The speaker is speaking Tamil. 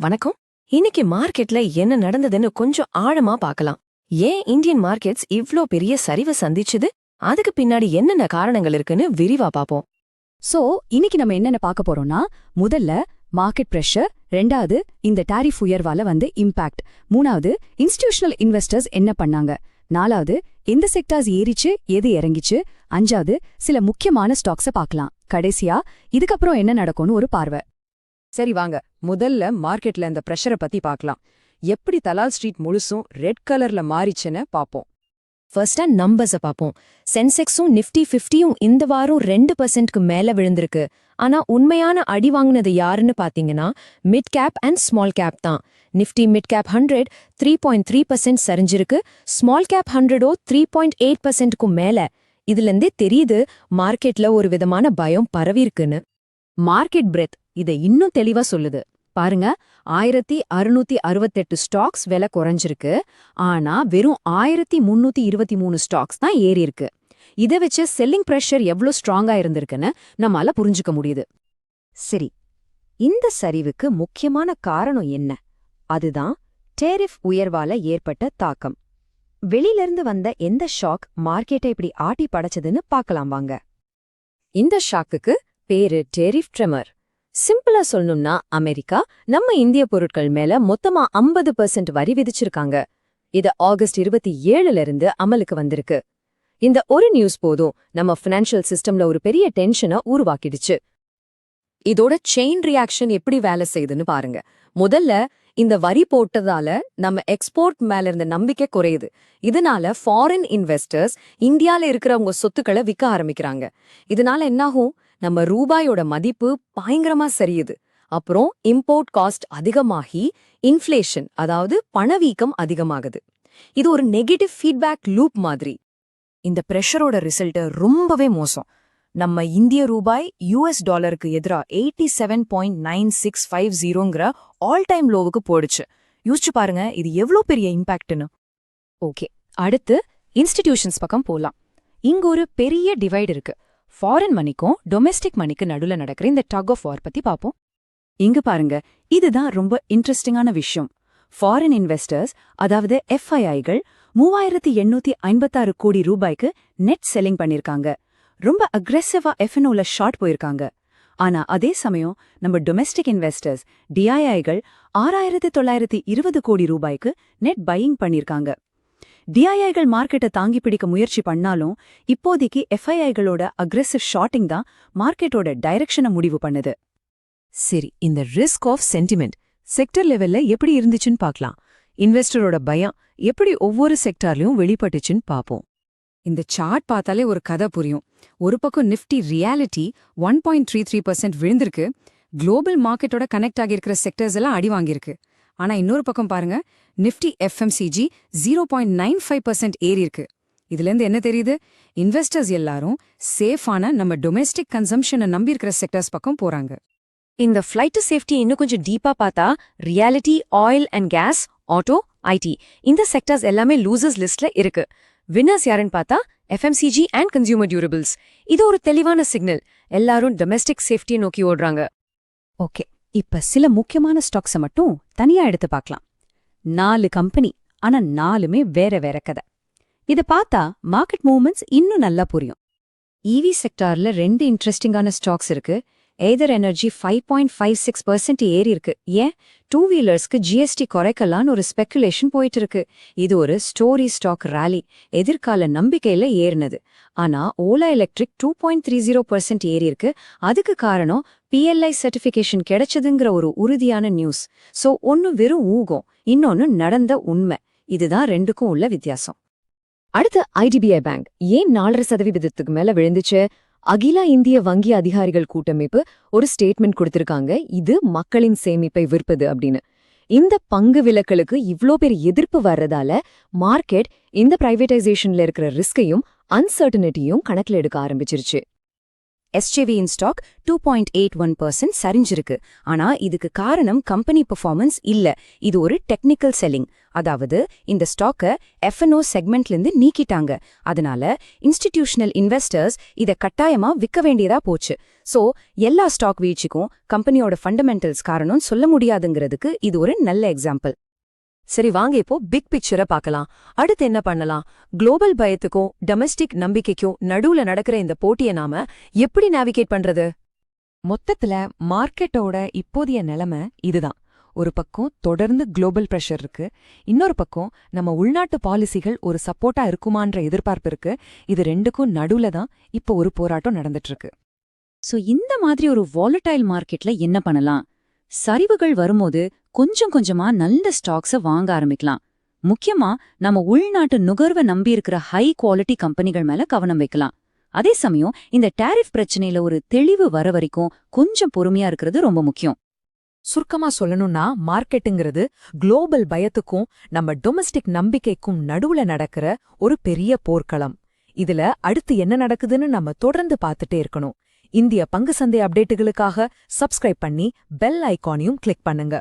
வணக்கம். இன்னைக்கு மார்க்கெட்ல என்ன நடந்ததுன்னு கொஞ்சம் ஆழமா பார்க்கலாம். ஏன் இந்தியன் மார்க்கெட்ஸ் இவ்ளோ பெரிய சரிவை சந்திச்சுது, அதுக்கு பின்னாடி என்னென்ன காரணங்கள் இருக்குன்னு விரிவா பாப்போம். இன்னைக்கு நம்ம என்னென்ன பார்க்க போறோம்னா, முதல்ல மார்க்கெட் பிரஷர், ரெண்டாவது இந்த டாரிஃப் உயர்வால இம்பாக்ட், மூணாவது இன்ஸ்டிடியூஷனல் இன்வெஸ்டர்ஸ் என்ன பண்ணாங்க, நாலாவது எந்த செக்டார்ஸ் ஏறிச்சு எது இறங்கிச்சு, அஞ்சாவது சில முக்கியமான ஸ்டாக்ஸ பார்க்கலாம், கடைசியா இதுக்கப்புறம் என்ன நடக்கும்னு ஒரு பார்வை. சரி வாங்க, முதல்ல மார்க்கெட்ல இந்த பிரஷரை பத்தி பார்க்கலாம். எப்படி தலால் ஸ்ட்ரீட் முழுசும் ரெட் கலர்ல மாறிச்சுன்னு பாப்போம். ஃபர்ஸ்டா நம்பர்ஸ பாப்போம். சென்செக்ஸும் நிஃப்டி 50யும் இந்த வாரம் 2% மேல விழுந்திருக்கு. ஆனா உண்மையான அடி வாங்கினது யாருன்னு பாத்தீங்கன்னா mid cap and small cap தான். நிஃப்டி மிட் கேப் 100 3.3% சரிஞ்சிருக்கு. ஸ்மால் கேப் 100 3.8%க்கும் மேல. இதுல இருந்தே தெரியுது மார்க்கெட்ல ஒரு விதமான பயம் பரவிருக்குன்னு. மார்க்கெட் பிரெத் இதை இன்னும் தெளிவா சொல்லுது. பாருங்க, 1668 ஸ்டாக்ஸ் விலை குறைஞ்சிருக்கு. ஆனா வெறும் 1323 ஸ்டாக்ஸ் தான் ஏறி இருக்கு. இதை வச்சு செல்லிங் பிரஷர் எவ்வளவு ஸ்ட்ராங்கா இருந்திருக்குன்னு நம்மால புரிஞ்சுக்க முடியுது. சரி, இந்த சரிவுக்கு முக்கியமான காரணம் என்ன? அதுதான் டேரிஃப் உயர்வால ஏற்பட்ட தாக்கம். வெளியிலிருந்து வந்த எந்த ஷாக் மார்க்கெட்டை இப்படி ஆட்டி படைச்சதுன்னு பார்க்கலாம் வாங்க. இந்த ஷாக்குக்கு பேரு டேரிஃப் ட்ரெமர். சிம்பிளா சொல்லணும்னா, அமெரிக்கா நம்ம இந்திய பொருட்கள் மேல மொத்தமா 50% வரி விதிச்சிருக்காங்க. இது ஆகஸ்ட் 27ல இருந்து அமலுக்கு வந்திருக்கு. இந்த ஒரு நியூஸ் போதும் நம்ம ஃபினான்ஷியல் சிஸ்டம்ல ஒரு பெரிய டென்ஷனை உருவாக்கிடுச்சு. இதோட செயின் ரியாக்ஷன் எப்படி வேலை செய்யுதுன்னு பாருங்க. முதல்ல இந்த வரி போட்டதால நம்ம எக்ஸ்போர்ட் மேல இருந்த நம்பிக்கை குறையுது. இதனால ஃபாரின் இன்வெஸ்டர்ஸ் இந்தியால இருக்கிறவங்க சொத்துக்களை விற்க ஆரம்பிக்கிறாங்க. இதனால என்னாகும், நம்ம ரூபாயோட மதிப்பு பயங்கரமா சரியுது. அப்புறம் இம்போர்ட் காஸ்ட் அதிகமாகி இன்ஃப்ளேஷன், அதாவது பணவீக்கம் அதிகமாகுது. இது ஒரு நெகட்டிவ் ஃபீட்பேக் லூப் மாதிரி. இந்த பிரஷரோட ரிசல்ட் ரொம்பவே மோசம். நம்ம இந்திய ரூபாய் யுஎஸ் டாலருக்கு எதிரா 87.9650ங்கிற ஆல் டைம் லோவுக்கு போயிடுச்சு. யோசிச்சு பாருங்க, இது எவ்வளோ பெரிய இம்பாக்ட்னு. ஓகே, அடுத்து இன்ஸ்டிடியூஷன்ஸ் பக்கம் போலாம். இங்க ஒரு பெரிய டிவைட் இருக்கு. ஃபாரின் மணிக்கும் டொமெஸ்டிக் மணிக்கு நடுல நடக்கிற இந்த டக் ஆஃப் வார் பத்தி பாப்போம். இங்க பாருங்க, இதுதான் ரொம்ப இன்ட்ரெஸ்டிங்கான விஷயம். ஃபாரின் இன்வெஸ்டர்ஸ், அதாவது எஃப்ஐஐகள் 3856 கோடி ரூபாய்க்கு நெட் செல்லிங் பண்ணிருக்காங்க. ரொம்ப அக்ரெசிவா எஃப்என்ஓல ஷார்ட் போயிருக்காங்க. ஆனா அதே சமயம் நம்ம டொமெஸ்டிக் இன்வெஸ்டர்ஸ் டிஐஐகள் 6920 கோடி ரூபாய்க்கு நெட் பையிங் பண்ணிருக்காங்க. டிஐஐகள் மார்க்கெட்டை தாங்கி பிடிக்க முயற்சி பண்ணாலும் இப்போதைக்கு எஃப்ஐஐகளோட அக்ரெசிவ் ஷார்ட்டிங் தான் மார்க்கெட்டோட டைரக்ஷனை முடிவு பண்ணுது. சரி, இந்த ரிஸ்க் ஆஃப் சென்டிமெண்ட் செக்டர் லெவல்ல எப்படி இருந்துச்சுன்னு பார்க்கலாம். இன்வெஸ்டரோட பயம் எப்படி ஒவ்வொரு செக்டார்லயும் வெளிப்பட்டுச்சுன்னு பார்ப்போம். இந்த சார்ட் பார்த்தாலே ஒரு கதை புரியும். ஒரு பக்கம் நிஃப்டி ரியாலிட்டி 1.33% விழுந்திருக்கு. குளோபல் மார்க்கெட்டோட கனெக்ட் ஆகியிருக்கிற செக்டர்ஸ் எல்லாம் அடி வாங்கியிருக்கு. ஆனா இன்னொரு பக்கம் பாருங்க, நிஃப்டி எஃப்எம்சிஜி 0.95% ஏறி இருக்கு. இதுல இருந்து என்ன தெரியுது? இன்வெஸ்டர்ஸ் எல்லாரும் சேஃபான நம்ம டொமெஸ்டிக் கன்சம்ஷனை நம்பி இருக்கிற செக்டர்ஸ் பக்கம் போறாங்க. இந்த ஃப்ளைட் சேஃப்டி இன்னும் கொஞ்சம் டீப்பா பார்த்தா reality, oil and gas, auto, IT இந்த செக்டர்ஸ் எல்லாமே லூசர்ஸ் லிஸ்ட்ல இருக்கு. வின்னர்ஸ் யாருன்னு பார்த்தா எஃப்எம்சிஜி அண்ட் கன்சியூமர் டியூரபிள்ஸ். இது ஒரு தெளிவான சிக்னல். எல்லாரும் டொமெஸ்டிக் சேஃப்டியை நோக்கி ஓடுறாங்க. ஓகே, இப்ப சில முக்கியமான ஸ்டாக்ஸை மட்டும் தனியா எடுத்து பார்க்கலாம். 4 கம்பெனி, ஆனா 4மே வேற வேற கதை. இதை பார்த்தா மார்க்கெட் மூவ்மெண்ட்ஸ் இன்னும் நல்லா புரியும். ஈவி செக்டார்ல 2 இன்ட்ரெஸ்டிங்கான ஸ்டாக்ஸ் இருக்கு. ஏதர் எனர்ஜி 5.56% ஏறி இருக்கு. ஏன், 2 வீலர்ஸ்க்கு ஜிஎஸ்டி குறைக்கலான்னு ஒரு ஸ்பெக்குலேஷன் போயிட்டு இருக்கு. இது ஒரு ஸ்டோரி ஸ்டாக் ராலி, எதிர்கால நம்பிக்கையில ஏறினது. ஆனா ஓலா எலக்ட்ரிக் 2.30% ஏறி இருக்கு. அதுக்கு காரணம் PLI சர்டிஃபிகேஷன் கிடைச்சதுங்கிற ஒரு உறுதியான நியூஸ். சோ ஒன்னு வெறும் ஊகம், இன்னொன்னு நடந்த உண்மை. இதுதான் ரெண்டுக்கும் உள்ள வித்தியாசம். அடுத்து ஐடிபிஐ பேங்க் ஏன் 4.5% மேல விழுந்துச்சு? அகில இந்திய வங்கி அதிகாரிகள் கூட்டமைப்பு ஒரு ஸ்டேட்மெண்ட் கொடுத்திருக்காங்க, இது மக்களின் சேமிப்பை விற்பது அப்படின்னு. இந்த பங்கு விலக்கலுக்கு இவ்ளோ பேர் எதிர்ப்பு வர்றதால மார்க்கெட் இந்த பிரைவேட்டைசேஷன்ல இருக்கிற ரிஸ்கையும் அன்சர்டனிட்டியும் கணக்கில் எடுக்க ஆரம்பிச்சிருச்சு. எஸ்ஜேவியின் ஸ்டாக் 2.81% சரிஞ்சிருக்கு. ஆனா இதுக்கு காரணம் கம்பெனி பெர்ஃபார்மன்ஸ் இல்ல, இது ஒரு டெக்னிக்கல் செல்லிங். அதாவது இந்த ஸ்டாக்க F&O செக்மெண்ட்லேருந்து நீக்கிட்டாங்க. அதனால இன்ஸ்டிடியூஷனல் இன்வெஸ்டர்ஸ் இத கட்டாயமா விற்க வேண்டியதா போச்சு. சோ எல்லா ஸ்டாக் வீழ்ச்சிக்கும் கம்பெனியோட ஃபண்டமெண்டல்ஸ் காரணம் சொல்ல முடியாதுங்கிறதுக்கு இது ஒரு நல்ல எக்ஸாம்பிள். சரி, வாங்க இப்போ பிக் பிக்சரை பார்க்கலாம். அடுத்து என்ன பண்ணலாம்? குளோபல் பயத்துக்கும் டொமெஸ்டிக் நம்பிக்கைக்கும் நடுவுல நடக்கிற இந்த போட்டியை நாம எப்படி நேவிகேட் பண்றது? மொத்தத்துல மார்க்கெட்டோட இப்போதைய நிலைமை இதுதான். ஒரு பக்கம் தொடர்ந்து குளோபல் பிரஷர் இருக்கு, இன்னொரு பக்கம் நம்ம உள்நாட்டு பாலிசிகள் ஒரு சப்போர்ட்டா இருக்குமான்ற எதிர்பார்ப்பு இருக்கு. இது ரெண்டுக்கும் நடுவுல தான் இப்போ ஒரு போராட்டம் நடந்துட்டு இருக்கு. சோ இந்த மாதிரி ஒரு வாலடைல் மார்க்கெட்ல என்ன பண்ணலாம்? சரிவுகள் வரும்போது கொஞ்சம் கொஞ்சமா நல்ல ஸ்டாக்ஸ வாங்க ஆரம்பிக்கலாம். முக்கியமா நம்ம உள்நாட்டு நுகர்வை நம்பியிருக்கிற ஹை குவாலிட்டி கம்பெனிகள் மேல கவனம் வைக்கலாம். அதே சமயம் இந்த டாரிஃப் பிரச்சனையில ஒரு தெளிவு வர வரைக்கும் கொஞ்சம் பொறுமையா இருக்கிறது ரொம்ப முக்கியம். சுருக்கமா சொல்லணும்னா, மார்க்கெட்டுங்கிறது குளோபல் பயத்துக்கும் நம்ம டொமெஸ்டிக் நம்பிக்கைக்கும் நடுவுல நடக்கிற ஒரு பெரிய போர்க்களம். இதுல அடுத்து என்ன நடக்குதுன்னு நம்ம தொடர்ந்து பார்த்துட்டே இருக்கணும். இந்திய பங்கு சந்தை அப்டேட்டுகளுக்காக சப்ஸ்கிரைப் பண்ணி பெல் ஐகானையும் கிளிக் பண்ணுங்க.